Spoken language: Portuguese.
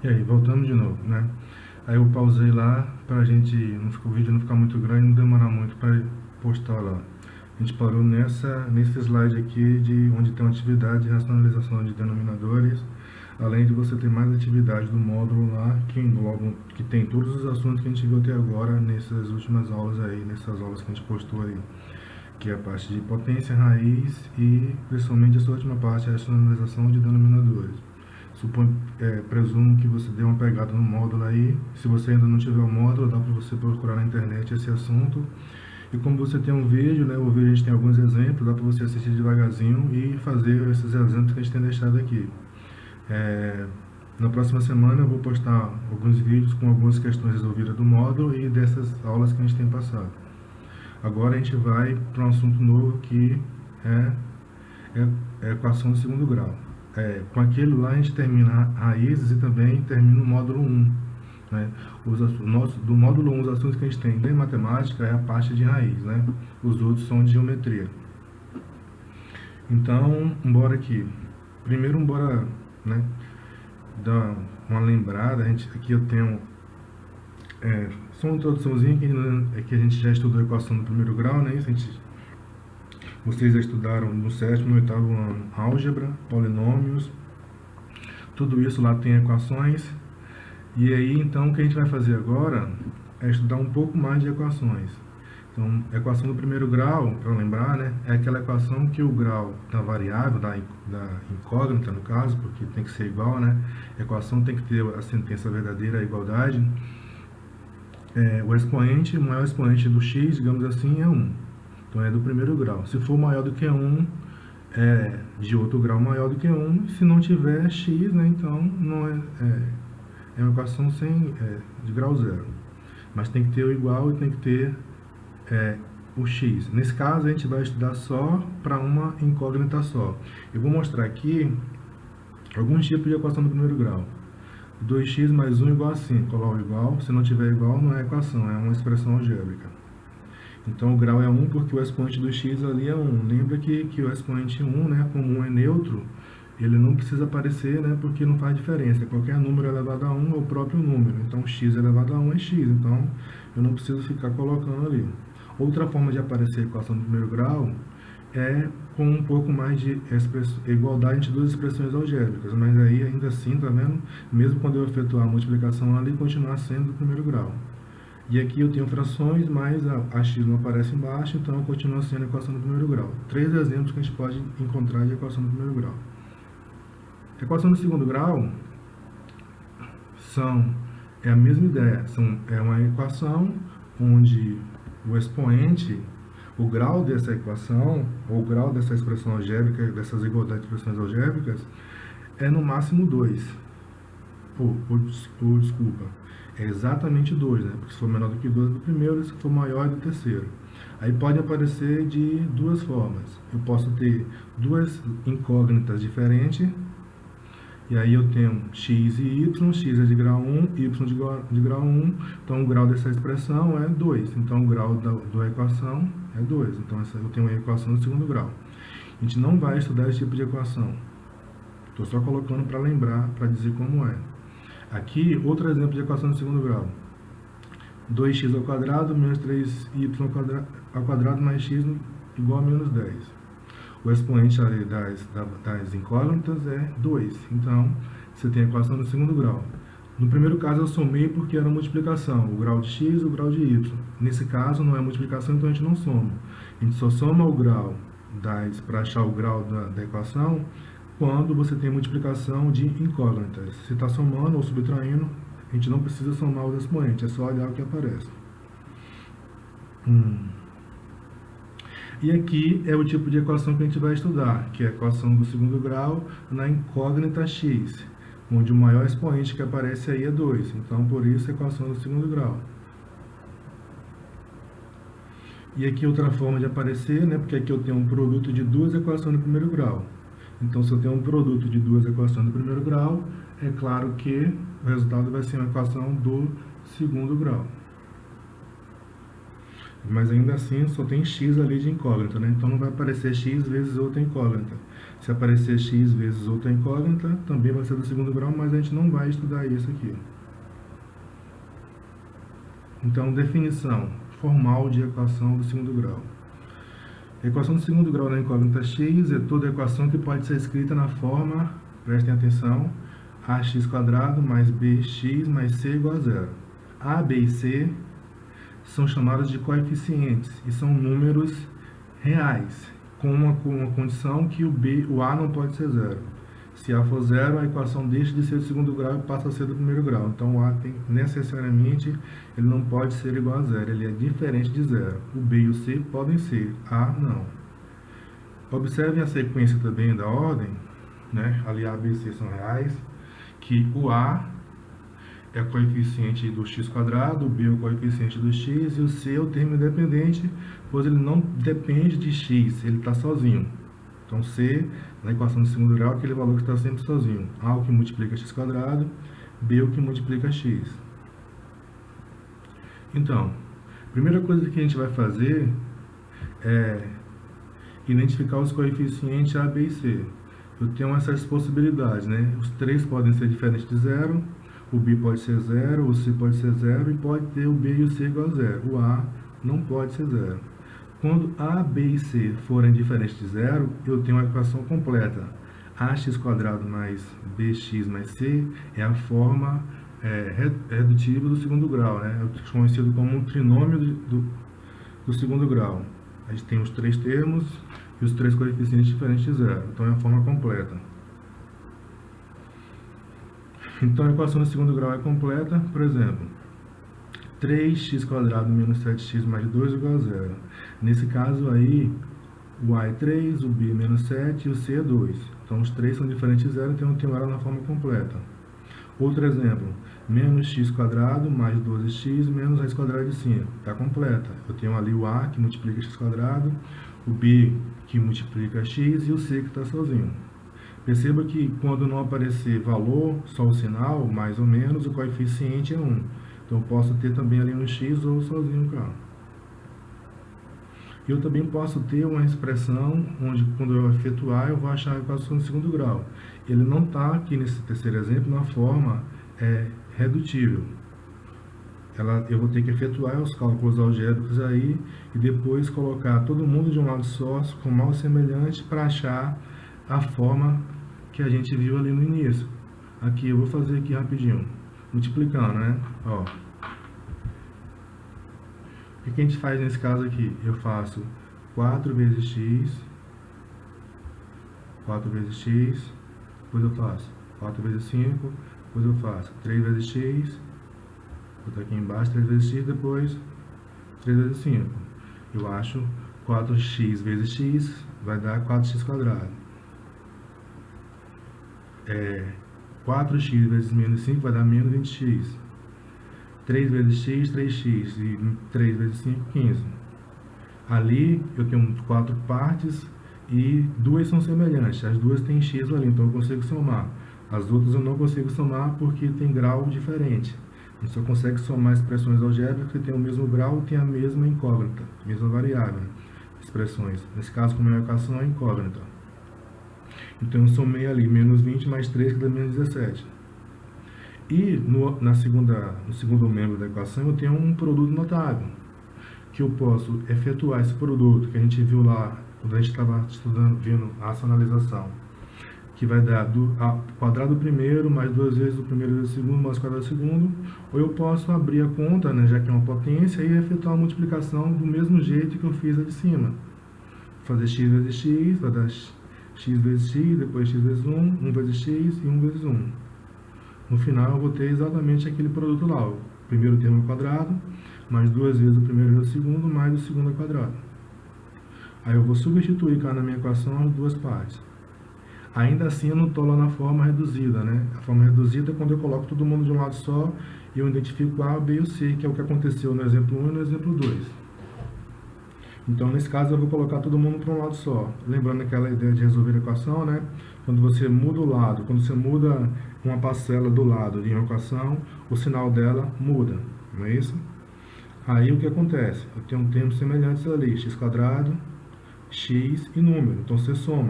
E aí, voltamos de novo, né? Aí eu pausei lá pra gente, o vídeo não ficar muito grande, não demorar muito pra postar lá. A gente parou nesse slide aqui de onde tem uma atividade de racionalização de denominadores, além de você ter mais atividades do módulo lá que tem todos os assuntos que a gente viu até agora nessas últimas aulas aí, nessas aulas que a gente postou aí, que é a parte de potência, raiz e principalmente essa última parte, a racionalização de denominadores. Presumo que você deu uma pegada no módulo aí. Se você ainda não tiver o módulo, dá para você procurar na internet esse assunto. E como você tem um vídeo, né, o vídeo a gente tem alguns exemplos, dá para você assistir devagarzinho e fazer esses exemplos que a gente tem deixado aqui. Na próxima semana eu vou postar alguns vídeos com algumas questões resolvidas do módulo e dessas aulas que a gente tem passado. Agora a gente vai para um assunto novo que é, equação de segundo grau. Com aquilo lá a gente termina raízes e também termina o módulo 1. Né? Do módulo 1, os assuntos que a gente tem em matemática é a parte de raiz, né? Os outros são de geometria. Então, bora aqui. Primeiro, bora, né, dar uma lembrada. Aqui eu tenho só uma introduçãozinha que a gente já estudou a equação do primeiro grau, né? Vocês já estudaram no sétimo e no oitavo ano álgebra, polinômios, tudo isso lá tem equações. E aí, então, o que a gente vai fazer agora é estudar um pouco mais de equações. Então, a equação do primeiro grau, para lembrar, né, é aquela equação que o grau da variável, da incógnita, no caso, porque tem que ser igual, né? A equação tem que ter a sentença verdadeira, a igualdade. O maior expoente do x, digamos assim, é 1. Então, é do primeiro grau. Se for maior do que 1, é de outro grau maior do que 1. Se não tiver x, né, então não é uma equação de grau zero. Mas tem que ter o igual e tem que ter o x. Nesse caso, a gente vai estudar só para uma incógnita só. Eu vou mostrar aqui alguns tipos de equação do primeiro grau. 2x mais 1 igual a 5. Coloca o igual. Se não tiver igual, não é equação, é uma expressão algébrica. Então, o grau é 1 porque o expoente do x ali é 1. Lembra que o expoente 1, né, como 1 é neutro, ele não precisa aparecer, né, porque não faz diferença. Qualquer número elevado a 1 é o próprio número. Então, x elevado a 1 é x. Então, eu não preciso ficar colocando ali. Outra forma de aparecer a equação do primeiro grau é com um pouco mais de igualdade entre duas expressões algébricas. Mas aí, ainda assim, tá vendo? Mesmo quando eu efetuar a multiplicação ali, continuar sendo do primeiro grau. E aqui eu tenho frações, mas a x não aparece embaixo, então continua sendo a equação do primeiro grau. 3 exemplos que a gente pode encontrar de equação do primeiro grau. A equação do segundo grau é a mesma ideia. É uma equação onde o expoente, o grau dessa equação, ou o grau dessa expressão algébrica, dessas igualdades de expressões algébricas, é no máximo 2. Desculpa. É exatamente 2, né? Porque se for menor do que 2 é do primeiro, e se for maior é do terceiro. Aí pode aparecer de duas formas. Eu posso ter duas incógnitas diferentes, e aí eu tenho x e y, x é de grau 1, y de grau 1, então o grau dessa expressão é 2. Então o grau da equação é 2. Então eu tenho uma equação de segundo grau. A gente não vai estudar esse tipo de equação. Estou só colocando para lembrar, para dizer como é. Aqui, outro exemplo de equação de segundo grau. 2x ao quadrado menos 3y ao quadrado mais x igual a menos 10. O expoente ali das incógnitas é 2. Então, você tem a equação do segundo grau. No primeiro caso, eu somei porque era multiplicação. O grau de x e o grau de y. Nesse caso, não é multiplicação, então a gente não soma. A gente só soma o grau para achar o grau da equação quando você tem multiplicação de incógnitas. Se está somando ou subtraindo, a gente não precisa somar os expoentes, é só olhar o que aparece. E aqui é o tipo de equação que a gente vai estudar, que é a equação do segundo grau na incógnita x, onde o maior expoente que aparece aí é 2. Então, por isso, a equação do segundo grau. E aqui outra forma de aparecer, né, porque aqui eu tenho um produto de duas equações do primeiro grau. Então, se eu tenho um produto de duas equações do primeiro grau, é claro que o resultado vai ser uma equação do segundo grau. Mas ainda assim, só tem x ali de incógnita, né? Então, não vai aparecer x vezes outra incógnita. Se aparecer x vezes outra incógnita, também vai ser do segundo grau, mas a gente não vai estudar isso aqui. Então, definição formal de equação do segundo grau. A equação do segundo grau da incógnita x é toda equação que pode ser escrita na forma, prestem atenção, ax² mais bx mais c igual a zero. A, b e c são chamados de coeficientes e são números reais, com uma condição que o a não pode ser zero. Se a for zero, a equação deixa de ser do segundo grau e passa a ser do primeiro grau. Então, o a necessariamente ele não pode ser igual a zero, ele é diferente de zero. O b e o c podem ser, a não. Observem a sequência também da ordem, né? Ali a, b e c são reais, que o a é o coeficiente do x², o b é o coeficiente do x e o c é o termo independente, pois ele não depende de x, ele está sozinho. Então, C, na equação do segundo grau, é aquele valor que está sempre sozinho. A o que multiplica x², B o que multiplica x. Então, a primeira coisa que a gente vai fazer é identificar os coeficientes A, B e C. Eu tenho essas possibilidades, né? Os três podem ser diferentes de zero, o B pode ser zero, o C pode ser zero e pode ter o B e o C igual a zero. O A não pode ser zero. Quando A, B e C forem diferentes de zero, eu tenho a equação completa. Ax² mais bx mais c é a forma redutível do segundo grau, né? É conhecido como um trinômio do segundo grau. A gente tem os três termos e os três coeficientes diferentes de zero. Então, é a forma completa. Então, a equação do segundo grau é completa, por exemplo, 3x² menos 7x mais 2 igual a zero. Nesse caso aí, o a é 3, o b é menos 7 e o c é 2. Então, os três são diferentes de zero, então eu tenho ela na forma completa. Outro exemplo, menos x² mais 12x menos raiz² de 5. Está completa. Eu tenho ali o a que multiplica x², o b que multiplica x e o c que está sozinho. Perceba que quando não aparecer valor, só o sinal, mais ou menos, o coeficiente é 1. Então, eu posso ter também ali um x ou sozinho cá. Eu também posso ter uma expressão onde, quando eu efetuar, eu vou achar a equação do segundo grau. Ele não está aqui nesse terceiro exemplo na forma redutível. Eu vou ter que efetuar os cálculos algébricos aí e depois colocar todo mundo de um lado só, com mal semelhante, para achar a forma que a gente viu ali no início. Aqui, eu vou fazer aqui rapidinho, multiplicando, né? Ó. O que a gente faz nesse caso aqui? Eu faço 4 vezes x, depois eu faço 4 vezes 5, depois eu faço 3 vezes x, vou botar aqui embaixo 3 vezes x, depois 3 vezes 5. Eu acho 4x vezes x vai dar 4x². 4x vezes menos 5 vai dar menos 20x. 3 vezes x, 3x, e 3 vezes 5, 15. Ali eu tenho 4 partes e duas são semelhantes, as duas têm x ali, então eu consigo somar. As outras eu não consigo somar porque tem grau diferente. A gente só consegue somar expressões algébricas que têm o mesmo grau e têm a mesma incógnita, mesma variável, expressões. Nesse caso, como é uma equação, é incógnita. Então eu somei ali menos 20 mais 3, que dá menos 17. E no segundo membro da equação eu tenho um produto notável, que eu posso efetuar esse produto, que a gente viu lá, quando a gente estava vendo a racionalização, que vai dar quadrado do primeiro, mais 2 vezes o primeiro vezes o segundo, mais o quadrado do segundo, ou eu posso abrir a conta, né, já que é uma potência, e efetuar a multiplicação do mesmo jeito que eu fiz a de cima. Fazer x vezes x, vai dar x vezes x, depois x vezes 1, 1 vezes x e 1 vezes 1. No final, eu vou ter exatamente aquele produto lá. O primeiro termo ao quadrado, mais 2 vezes o primeiro vezes o segundo, mais o segundo ao quadrado. Aí eu vou substituir cá na minha equação as duas partes. Ainda assim, eu não estou lá na forma reduzida, né? A forma reduzida é quando eu coloco todo mundo de um lado só e eu identifico A, B e o C, que é o que aconteceu no exemplo 1 e no exemplo 2. Então, nesse caso, eu vou colocar todo mundo para um lado só. Lembrando aquela ideia de resolver a equação, né? Quando você muda o lado, quando você muda uma parcela do lado de uma equação, o sinal dela muda, não é isso? Aí, o que acontece? Eu tenho termos semelhantes ali, x², x e número. Então, você soma.